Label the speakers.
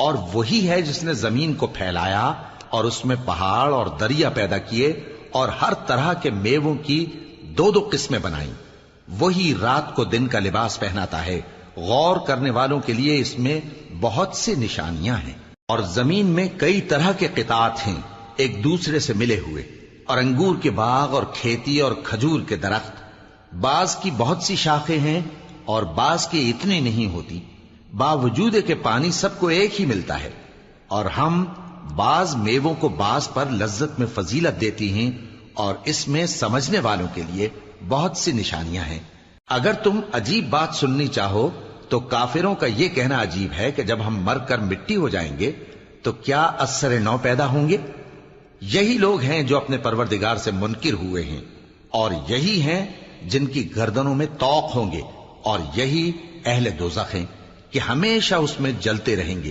Speaker 1: اور وہی ہے جس نے زمین کو پھیلایا اور اس میں پہاڑ اور دریا پیدا کیے اور ہر طرح کے میووں کی دو دو قسمیں بنائیں. وہی رات کو دن کا لباس پہناتا ہے. غور کرنے والوں کے لیے اس میں بہت سی نشانیاں ہیں. اور زمین میں کئی طرح کے قطعات ہیں ایک دوسرے سے ملے ہوئے، اور انگور کے باغ اور کھیتی اور کھجور کے درخت. بعض کی بہت سی شاخیں ہیں اور بعض کی اتنی نہیں ہوتی، باوجود کہ پانی سب کو ایک ہی ملتا ہے. اور ہم بعض میووں کو بعض پر لذت میں فضیلت دیتی ہیں، اور اس میں سمجھنے والوں کے لیے بہت سی نشانیاں ہیں. اگر تم عجیب بات سننی چاہو تو کافروں کا یہ کہنا عجیب ہے کہ جب ہم مر کر مٹی ہو جائیں گے تو کیا اثر نو پیدا ہوں گے؟ یہی لوگ ہیں جو اپنے پروردگار سے منکر ہوئے ہیں، اور یہی ہیں جن کی گردنوں میں طوق ہوں گے، اور یہی اہل دوزخ ہیں کہ ہمیشہ اس میں جلتے رہیں گے.